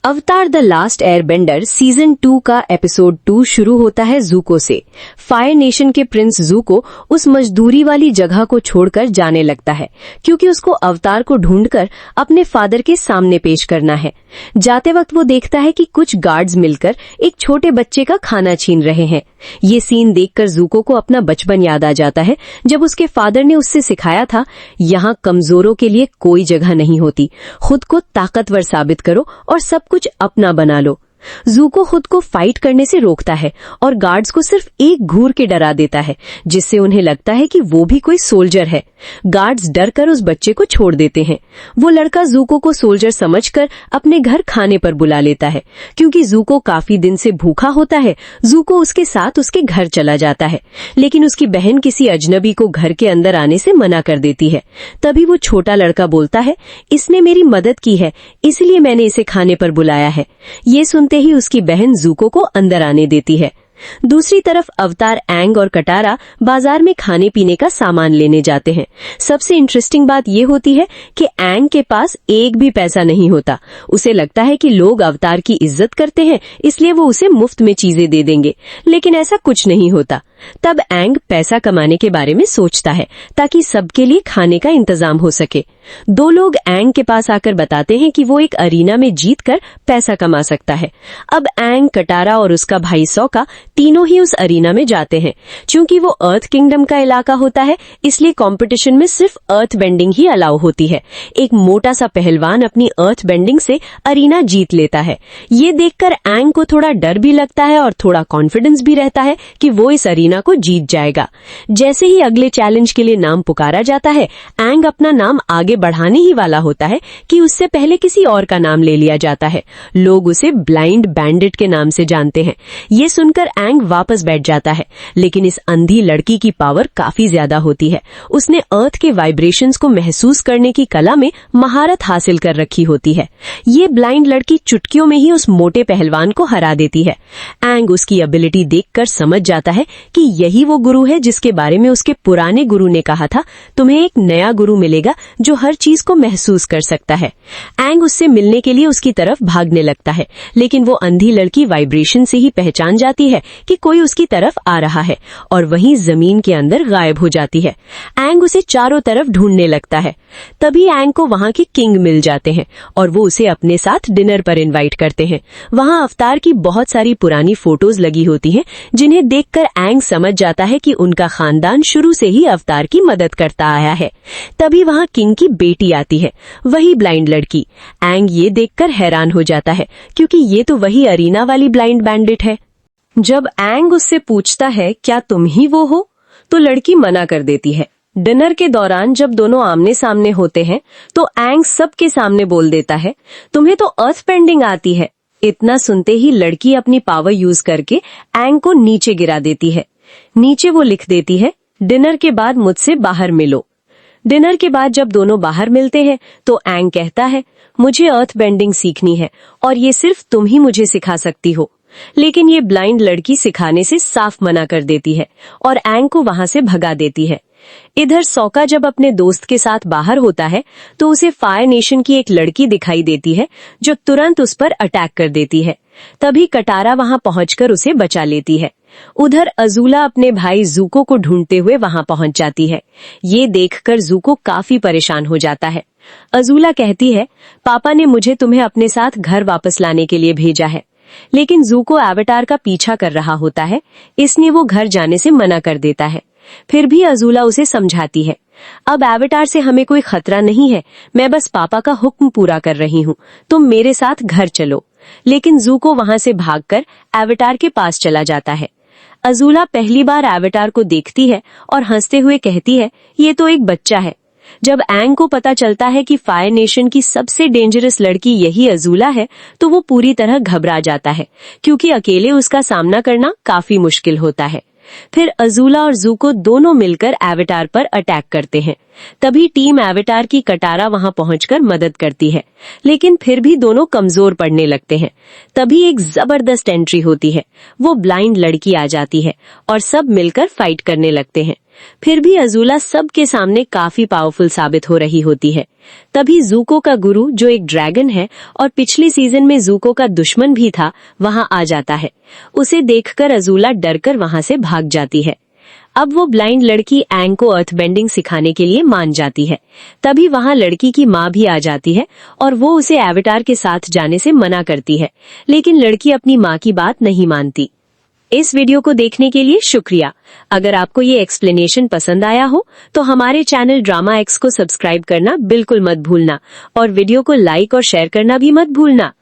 अवतार the last Airbender season 2 का episode 2 शुरू होता है ज़ूको से। फायर नेशन के प्रिंस ज़ूको उस मजदूरी वाली जगह को छोड़कर जाने लगता है क्योंकि उसको अवतार को ढूंढकर अपने फादर के सामने पेश करना है। जाते वक्त वो देखता है कि कुछ गार्ड्स मिलकर एक छोटे बच्चे का खाना छीन रहे हैं। ये सीन देखकर ज़ूको को अपना बचपन याद आ जाता है जब उसके फादर ने उससे सिखाया था, यहाँ कमजोरों के लिए कोई जगह नहीं होती, खुद को ताकतवर साबित करो और सब कुछ अपना बना लो। ज़ूको खुद को फाइट करने से रोकता है और गार्ड्स को सिर्फ एक घूर के डरा देता है जिससे उन्हें लगता है कि वो भी कोई सोल्जर है। गार्ड्स डर कर उस बच्चे को छोड़ देते हैं। वो लड़का ज़ूको को सोल्जर समझकर अपने घर खाने पर बुला लेता है। क्योंकि ज़ूको काफी दिन से भूखा होता है, ज़ूको उसके साथ उसके घर चला जाता है, लेकिन उसकी बहन किसी अजनबी को घर के अंदर आने से मना कर देती है। तभी वो छोटा लड़का बोलता है, इसने मेरी मदद की है इसलिए मैंने इसे खाने पर बुलाया है। ये सुनते ही उसकी बहन ज़ूको को अंदर आने देती है। दूसरी तरफ अवतार एंग और कटारा बाजार में खाने पीने का सामान लेने जाते हैं। सबसे इंटरेस्टिंग बात ये होती है कि एंग के पास एक भी पैसा नहीं होता। उसे लगता है कि लोग अवतार की इज्जत करते हैं इसलिए वो उसे मुफ्त में चीजें दे देंगे, लेकिन ऐसा कुछ नहीं होता। तब एंग पैसा कमाने के बारे में सोचता है ताकि सबके लिए खाने का इंतजाम हो सके। दो लोग एंग के पास आकर बताते हैं कि वो एक अरीना में जीतकर पैसा कमा सकता है। अब एंग, कटारा और उसका भाई सौका तीनों ही उस अरीना में जाते हैं। चूंकि वो अर्थ किंगडम का इलाका होता है इसलिए कंपटीशन में सिर्फ अर्थ बेंडिंग ही अलाउ होती है। एक मोटा सा पहलवान अपनी अर्थ बेंडिंग से अरीना जीत लेता है। ये देखकर एंग को थोड़ा डर भी लगता है और थोड़ा कॉन्फिडेंस भी रहता है कि वो इस अरीना को जीत जाएगा। जैसे ही अगले चैलेंज के लिए नाम पुकारा जाता है, एंग अपना नाम आगे बढ़ाने ही वाला होता है कि उससे पहले किसी और का नाम ले लिया जाता है। लोग उसे ब्लाइंड बैंडिट के नाम से जानते हैं। ये सुनकर एंग वापस बैठ जाता है, लेकिन इस अंधी लड़की की पावर काफी ज्यादा होती है। उसने अर्थ के वाइब्रेशंस को महसूस करने की कला में महारत हासिल कर रखी होती है। ये ब्लाइंड लड़की चुटकियों में ही उस मोटे पहलवान को हरा देती है। एंग उसकी एबिलिटी देखकर समझ जाता है कि यही वो गुरु है जिसके बारे में उसके पुराने गुरु ने कहा था, तुम्हें एक नया गुरु मिलेगा जो हर चीज को महसूस कर सकता है। एंग उससे मिलने के लिए उसकी तरफ भागने लगता है, लेकिन वो अंधी लड़की वाइब्रेशन से ही पहचान जाती है कि कोई उसकी तरफ आ रहा है और वहीं जमीन के अंदर गायब हो जाती है। एंग उसे चारों तरफ ढूंढने लगता है। तभी एंग को वहां के किंग मिल जाते हैं और वो उसे अपने साथ डिनर पर इनवाइट करते हैं। वहां अवतार की बहुत सारी पुरानी फोटोज लगी होती हैं, जिन्हें देखकर एंग समझ जाता है कि उनका खानदान शुरू से ही अवतार की मदद करता आया है। तभी वहां किंग की बेटी आती है, वही ब्लाइंड लड़की। एंग ये देखकर हैरान हो जाता है क्योंकि ये तो वही अरीना वाली ब्लाइंड बैंडिट है। जब एंग उससे पूछता है क्या तुम ही वो हो, तो लड़की मना कर देती है। डिनर के दौरान जब दोनों आमने सामने होते हैं तो एंग सबके सामने बोल देता है, तुम्हें तो अर्थ बेंडिंग आती है। इतना सुनते ही लड़की अपनी पावर यूज करके एंग को नीचे गिरा देती है। नीचे वो लिख देती है, डिनर के बाद मुझसे बाहर मिलो। डिनर के बाद जब दोनों बाहर मिलते हैं तो एंग कहता है, मुझे अर्थ बेंडिंग सीखनी है और ये सिर्फ तुम ही मुझे सिखा सकती हो। लेकिन ये ब्लाइंड लड़की सिखाने से साफ मना कर देती है और एंग को वहां से भगा देती है। इधर सौका जब अपने दोस्त के साथ बाहर होता है तो उसे फायर नेशन की एक लड़की दिखाई देती है जो तुरंत उस पर अटैक कर देती है। तभी कटारा वहां पहुंचकर उसे बचा लेती है। उधर अजूला अपने भाई ज़ूको को ढूंढते हुए वहां पहुंच जाती है। ये देखकर ज़ूको काफी परेशान हो जाता है। अजूला कहती है, पापा ने मुझे तुम्हें अपने साथ घर वापस लाने के लिए भेजा है, लेकिन ज़ूको एवाटार का पीछा कर रहा होता है, इसलिए वो घर जाने से मना कर देता है। फिर भी अजूला उसे समझाती है, अब एवाटार से हमें कोई खतरा नहीं है, मैं बस पापा का हुक्म पूरा कर रही हूँ, तुम मेरे साथ घर चलो। लेकिन ज़ूको वहां से भागकर एवाटार के पास चला जाता है। अजूला पहली बार एवाटार को देखती है और हंसते हुए कहती है, ये तो एक बच्चा है। जब एंग को पता चलता है कि फायर नेशन की सबसे डेंजरस लड़की यही अजूला है तो वो पूरी तरह घबरा जाता है क्योंकि अकेले उसका सामना करना काफी मुश्किल होता है। फिर अजूला और ज़ूको दोनों मिलकर एवाटार पर अटैक करते हैं। तभी टीम एवाटार की कटारा वहां पहुंचकर मदद करती है, लेकिन फिर भी दोनों कमजोर पड़ने लगते हैं। तभी एक जबरदस्त एंट्री होती है। वो ब्लाइंड लड़की आ जाती है और सब मिलकर फाइट करने लगते हैं। फिर भी अज़ूला सबके सामने काफी पावरफुल साबित हो रही होती है। तभी ज़ूको का गुरु, जो एक ड्रैगन है और पिछले सीजन में ज़ूको का दुश्मन भी था, वहां आ जाता है। उसे देखकर अज़ूला डरकर वहां से भाग जाती है। अब वो ब्लाइंड लड़की एंग को अर्थबेंडिंग सिखाने के लिए मान जाती है। तभी वहां लड़की की माँ भी आ जाती है और वो उसे एवाटार के साथ जाने से मना करती है, लेकिन लड़की अपनी माँ की बात नहीं मानती। इस वीडियो को देखने के लिए शुक्रिया। अगर आपको ये एक्सप्लेनेशन पसंद आया हो तो हमारे चैनल ड्रामा एक्स को सब्सक्राइब करना बिल्कुल मत भूलना और वीडियो को लाइक और शेयर करना भी मत भूलना।